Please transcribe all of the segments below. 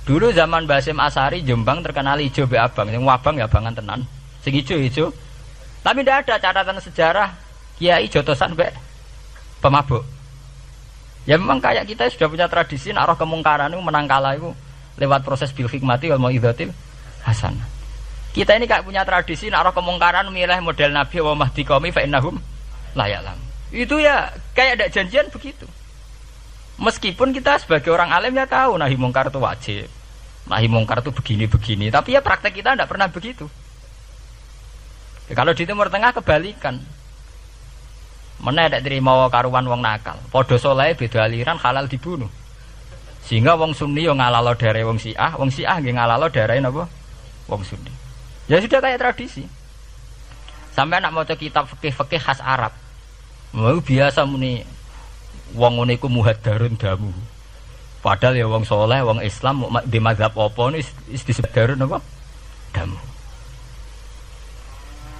Dulu zaman Basim Asari Jombang terkenal ijo be abang, sing wabang ya abangan tenan. Sing ijo. Tapi tidak ada catatan sejarah kiai jotosan be pemabuk. Ya memang kayak kita sudah punya tradisi nak roh kemungkaran itu menang kalah itu lewat proses bil hikmati wal mau'izatil hasanah. Kita ini kayak punya tradisi nak roh kemungkaran milih model Nabi wa mahdi qaumi fa innahum la ya'lam. Itu ya kayak ada janjian begitu. Meskipun kita sebagai orang alim ya tahu nahi mungkar itu wajib. Nahi mungkar itu begini-begini, tapi ya praktek kita tidak pernah begitu. Ya, kalau di Timur Tengah kebalikan. Mana ada terima karuan wong nakal. Podo soleh beda aliran halal dibunuh. Sehingga wong Sunni yo ngalalo daerah wong Syiah nggih ngalalo daerah napa? Wong Sunni. Ya sudah kayak tradisi. Sampai nak maca kitab fikih khas Arab. Mau biasa muni wong ngene iku muhaddarun damu. Padahal ya wong soleh, wong Islam di mazhab apa ini disebut darun apa? Damu.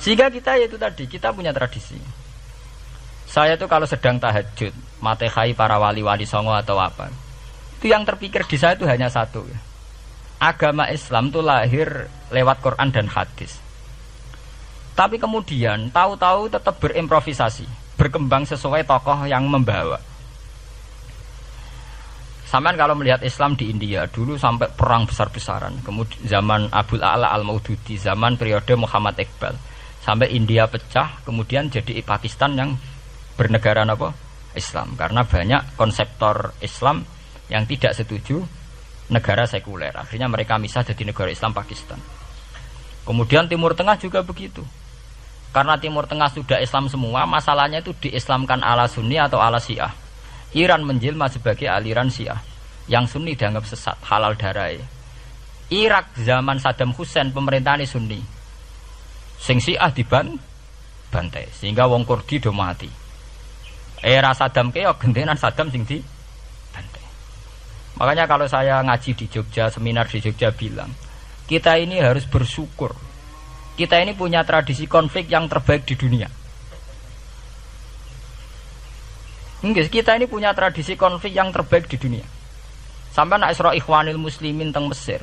Sehingga kita itu tadi, kita punya tradisi. Saya tuh kalau sedang tahajud, matehai para wali-wali songo atau apa, itu yang terpikir di saya itu hanya satu. Agama Islam itu lahir lewat Quran dan hadis. Tapi kemudian tahu-tahu tetap berimprovisasi, berkembang sesuai tokoh yang membawa. Sampai kalau melihat Islam di India dulu sampai perang besar-besaran, kemudian zaman Abul A'la Al-Maududi, zaman periode Muhammad Iqbal, sampai India pecah, kemudian jadi Pakistan yang bernegara apa? Islam, karena banyak konseptor Islam yang tidak setuju negara sekuler. Akhirnya mereka misah jadi negara Islam Pakistan. Kemudian Timur Tengah juga begitu. Karena Timur Tengah sudah Islam semua, masalahnya itu diislamkan ala Sunni atau ala Syiah. Iran menjelma sebagai aliran Syiah. Yang Sunni dianggap sesat, halal darai. Irak zaman Saddam Hussein pemerintahan Sunni. Sing Syiah dibantai, sehingga wong Kurdi do mati. Era Saddam keok gentenan Saddam sing dibantai. Makanya kalau saya ngaji di Jogja, seminar di Jogja bilang, kita ini harus bersyukur. Kita ini punya tradisi konflik yang terbaik di dunia. Enggak, kita ini punya tradisi konflik yang terbaik di dunia. Sampai nak Isra Ikhwanil Muslimin teng Mesir,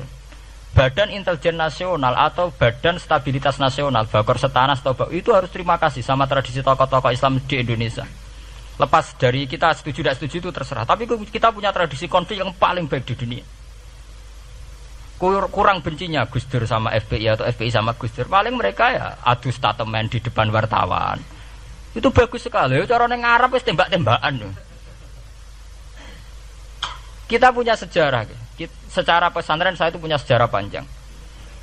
Badan Intelijen Nasional atau Badan Stabilitas Nasional, Bakor Setanas atau itu harus terima kasih sama tradisi tokoh-tokoh Islam di Indonesia. Lepas dari kita setuju tidak setuju itu terserah. Tapi kita punya tradisi konflik yang paling baik di dunia. Kurang bencinya Gus Dur sama FPI atau FPI sama Gus Dur. Paling mereka ya adu statement di depan wartawan. Itu bagus sekali. Cara neng Arab wis tembak-tembakan. Kita punya sejarah. Secara pesantren saya itu punya sejarah panjang.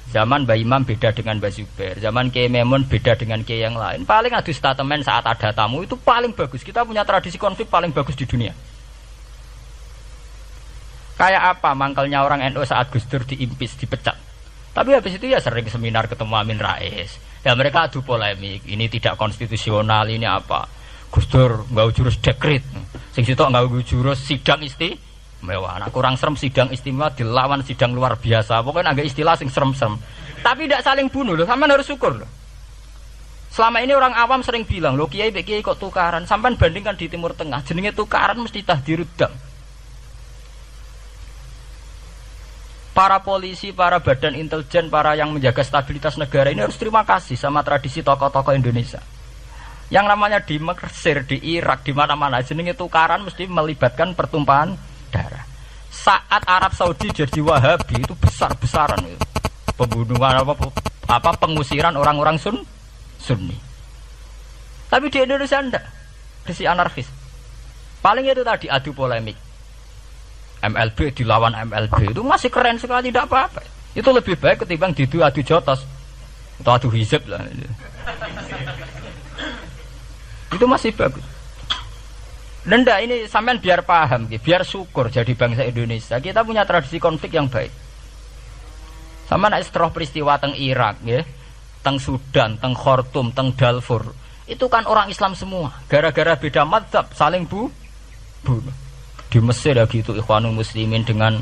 Zaman Mbah Imam beda dengan Mbah Zubair. Zaman Kiai Memun beda dengan Kiai yang lain. Paling adu statement saat ada tamu itu paling bagus. Kita punya tradisi konflik paling bagus di dunia. Kayak apa mangkalnya orang NU saat Gus Dur diimpis, dipecat. Tapi habis itu ya sering seminar ketemu Amin Rais. Ya mereka adu polemik, ini tidak konstitusional, ini apa? Gus Dur enggak jurus dekret. Sing sitok enggak jurus sidang istimewa. Nah, kurang serem sidang istimewa dilawan sidang luar biasa. Pokoknya agak istilah sing serem-serem. Tapi tidak saling bunuh loh, sampean harus syukur loh. Selama ini orang awam sering bilang, "Loh kiai kok tukaran?" Sampean bandingkan di Timur Tengah, jenenge tukaran mesti tahdirudam. Para polisi, para badan intelijen, para yang menjaga stabilitas negara ini harus terima kasih sama tradisi tokoh-tokoh Indonesia. Yang namanya di Mesir, di Irak, di mana-mana jenenge tukaran mesti melibatkan pertumpahan darah. Saat Arab Saudi jadi Wahabi itu besar-besaran itu. Pembunuhan apa pengusiran orang-orang Sunni. Tapi di Indonesia enggak. Desi anarkis. Paling itu tadi adu polemik. MLB dilawan MLB itu masih keren sekali, tidak apa-apa. Itu lebih baik ketimbang adu jotos atau adu hizib lah. Itu masih bagus. Nenda ini sampean biar paham, biar syukur jadi bangsa Indonesia. Kita punya tradisi konflik yang baik. Sama nak setelah peristiwa teng Irak, ya, teng Sudan, teng Khartoum, teng Darfur, itu kan orang Islam semua. Gara-gara beda mazhab saling bunuh. Di Mesir ya gitu, Ikhwanul Muslimin dengan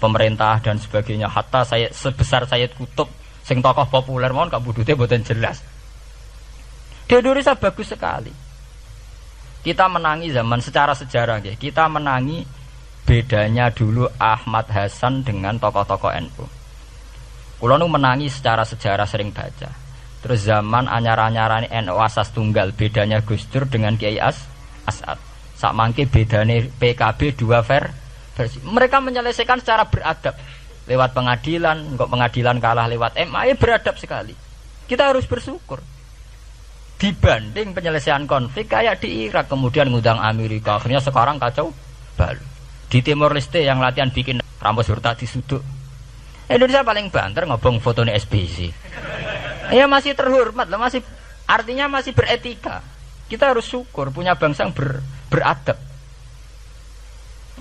pemerintah dan sebagainya. Hatta saya sebesar Sayyid Qutb, sing tokoh populer mohon gak budute mboten jelas. Di Indonesia bagus sekali. Kita menangi zaman secara sejarah ya. Kita menangi bedanya dulu Ahmad Hasan dengan tokoh-tokoh NU. Kulo nu menangi secara sejarah sering baca. Terus zaman anyar-anyarane NU asas tunggal, bedanya Gus Dur dengan Kiai As'ad. Sak mangke bedane PKB dua versi. Mereka menyelesaikan secara beradab. Lewat pengadilan, kok pengadilan kalah lewat MA, beradab sekali. Kita harus bersyukur. Dibanding penyelesaian konflik kayak di Irak, kemudian ngundang Amerika, akhirnya sekarang kacau balu. Di Timor Leste yang latihan bikin Ramos Hurtad disuduk. Indonesia paling banter ngobong fotonya SBC. Ya masih terhormat lah, masih artinya masih beretika. Kita harus syukur punya bangsa yang beradab.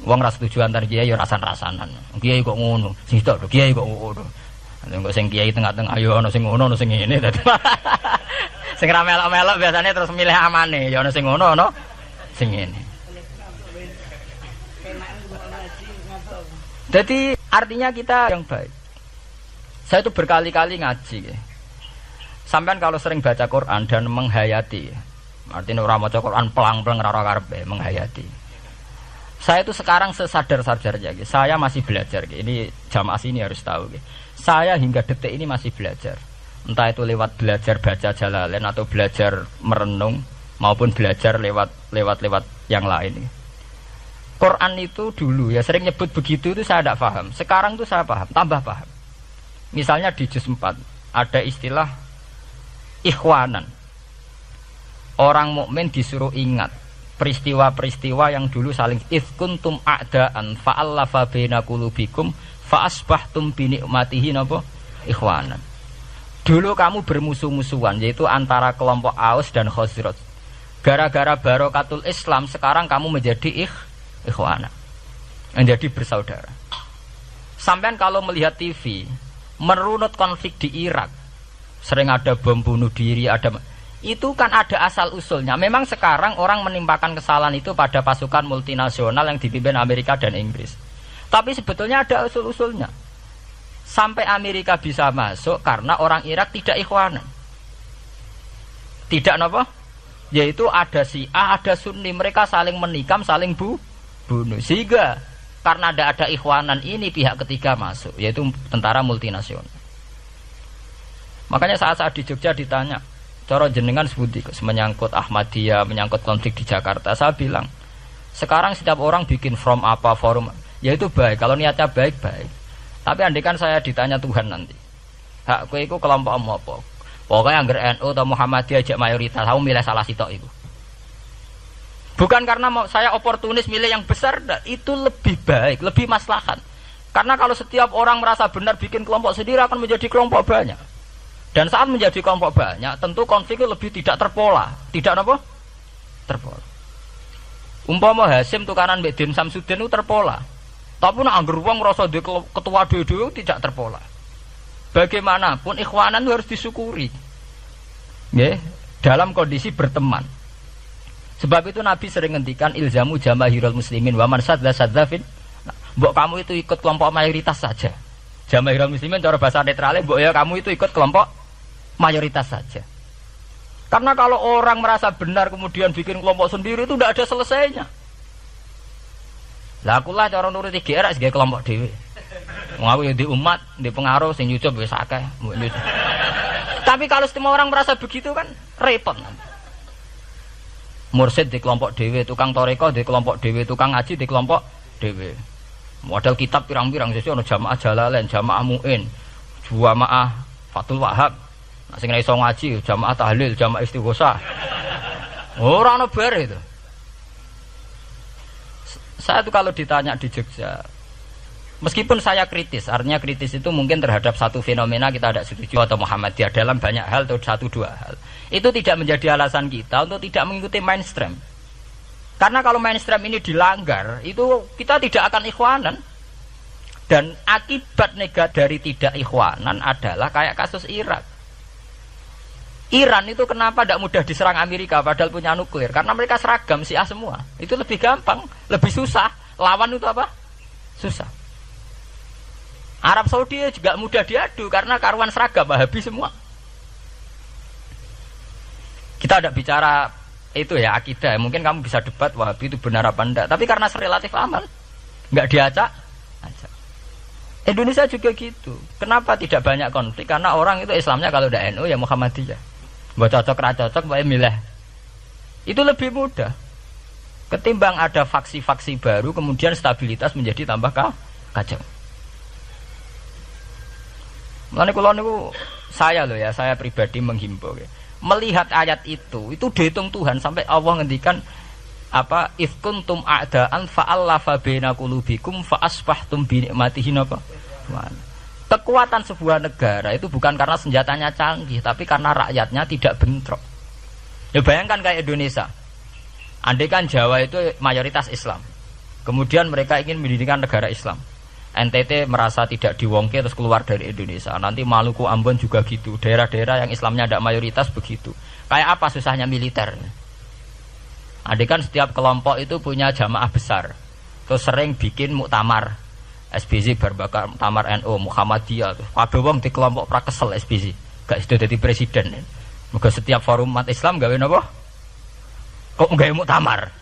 Wong ras tujuan antar kiai ya rasan-rasanan. Kiai kok ngono, sing tok kiai kok ngono. Engko sing kiai tengah-tengah ayo ana sing ngono ana sing ngene dadi. Sing ra melok-melok biasanya terus milih amane, ya ana sing ngono ana sing ngene. Jadi artinya kita yang baik. Saya itu berkali-kali ngaji. Sampean kalau sering baca Quran dan menghayati, artinya orang baca Quran pelang-pelang ora karepe menghayati. Saya itu sekarang sesadar-sadarnya, saya masih belajar. Ini jamaah sini harus tahu. Saya hingga detik ini masih belajar. Entah itu lewat belajar baca Jalalain atau belajar merenung maupun belajar lewat yang lain. Quran itu dulu ya sering nyebut begitu itu saya tidak paham. Sekarang itu saya paham, tambah paham. Misalnya di juz 4 ada istilah ikhwanan. Orang mukmin disuruh ingat peristiwa-peristiwa yang dulu saling kuntum a'daan fa'allafa baina qulubikum fa asbahtum bi nikmatihi napa ikhwanan. Dulu kamu bermusuh-musuhan yaitu antara kelompok Aus dan Khazraj. Gara-gara barokatul Islam sekarang kamu menjadi ikhwanan. Menjadi bersaudara. Sampean kalau melihat TV merunut konflik di Irak, sering ada bom bunuh diri, itu kan ada asal usulnya. Memang sekarang orang menimpakan kesalahan itu pada pasukan multinasional yang dipimpin Amerika dan Inggris. Tapi sebetulnya ada usul-usulnya. Sampai Amerika bisa masuk karena orang Irak tidak ikhwanan. Tidak apa? Yaitu ada Syiah, ada Sunni, mereka saling menikam, saling bunuh. Sehingga karena ada ikhwanan ini pihak ketiga masuk, yaitu tentara multinasional. Makanya saat di Jogja ditanya, cara jenengan sebuti menyangkut Ahmadiyah, menyangkut konflik di Jakarta, saya bilang, sekarang setiap orang bikin from apa forum, ya itu baik, kalau niatnya baik-baik. Tapi andaikan saya ditanya Tuhan nanti, hak kowe iku kelompok apa? Pokoknya angger NU atau Muhammadiyah ajak mayoritas, aku milih salah sitok itu. Bukan karena saya oportunis milih yang besar, itu lebih baik, lebih maslahat. Karena kalau setiap orang merasa benar bikin kelompok sendiri akan menjadi kelompok banyak. Dan saat menjadi kelompok banyak, tentu konflik itu lebih tidak terpola. Tidak apa? Terpola. Umpama Hasim tukaran mbek Din Samsudin itu terpola. Tapi nek angger wong ngrasa ketua dhewe tidak terpola. Bagaimanapun ikhwanan itu harus disyukuri. Nggih, dalam kondisi berteman. Sebab itu Nabi sering ngendikan ilzamu jamaahirul muslimin wa man sadza sadzafin. Mbok kamu itu ikut kelompok mayoritas saja. Jamaahirul muslimin cara bahasa netralnya mbok ya kamu itu ikut kelompok mayoritas saja. Karena kalau orang merasa benar kemudian bikin kelompok sendiri itu tidak ada selesainya. Lah akulah cara nuruti GR sebagai kelompok dhewe. Wong aku ya di umat, di pengaruh sing nyucup wis akeh. Tapi kalau semua orang merasa begitu kan repot. Mursid di kelompok dhewe, tukang toreko di kelompok dhewe, tukang ngaji di kelompok dhewe. Model kitab pirang-pirang sesuk ana jamaah Jalalain, jamaah Muin, jamaah Fathul Wahab. Nah, sing iso ngaji jamaah tahlil, jamaah istighosah. Ora ana bar itu. Saya tuh kalau ditanya di Jogja, meskipun saya kritis, artinya kritis itu mungkin terhadap satu fenomena kita tidak setuju atau Muhammadiyah dalam banyak hal atau satu dua hal. Itu tidak menjadi alasan kita untuk tidak mengikuti mainstream. Karena kalau mainstream ini dilanggar, itu kita tidak akan ikhwanan. Dan akibat negatif dari tidak ikhwanan adalah kayak kasus Irak. Iran itu kenapa tidak mudah diserang Amerika padahal punya nuklir? Karena mereka seragam Syiah semua. Itu lebih gampang, lebih susah. Lawan itu apa? Susah. Arab Saudi juga mudah diadu karena karuan seragam Wahabi semua. Kita tidak bicara itu ya akidah. Mungkin kamu bisa debat Wahabi itu benar apa enggak. Tapi karena relatif aman. Enggak diacak. Acak. Indonesia juga gitu. Kenapa tidak banyak konflik? Karena orang itu Islamnya kalau udah NU ya Muhammadiyah. Mbok cocok ra cocok wae milih. Itu lebih mudah. Ketimbang ada faksi-faksi baru kemudian stabilitas menjadi tambah kacau. Mulane kula niku saya pribadi menghimbau ya. Melihat ayat itu dihitung Tuhan sampai Allah ngendikan apa ifkuntum a'daan fa'allafa baina qulubikum fa asbahtum bi nikmatihi napa. Kekuatan sebuah negara itu bukan karena senjatanya canggih, tapi karena rakyatnya tidak bentrok. Ya bayangkan kayak Indonesia. Andai kan Jawa itu mayoritas Islam. Kemudian mereka ingin mendirikan negara Islam. NTT merasa tidak diwongke terus keluar dari Indonesia. Nanti Maluku, Ambon juga gitu. Daerah-daerah yang Islamnya tidak mayoritas begitu. Kayak apa susahnya militer? Andai kan setiap kelompok itu punya jamaah besar, terus sering bikin muktamar, SBZ berbakar muktamar NU, Muhammadiyah, kabeh wong di kelompok pra kesel SBZ, gak sudah jadi presiden. Moga setiap forum umat Islam gawe napa? Kok gawe muktamar?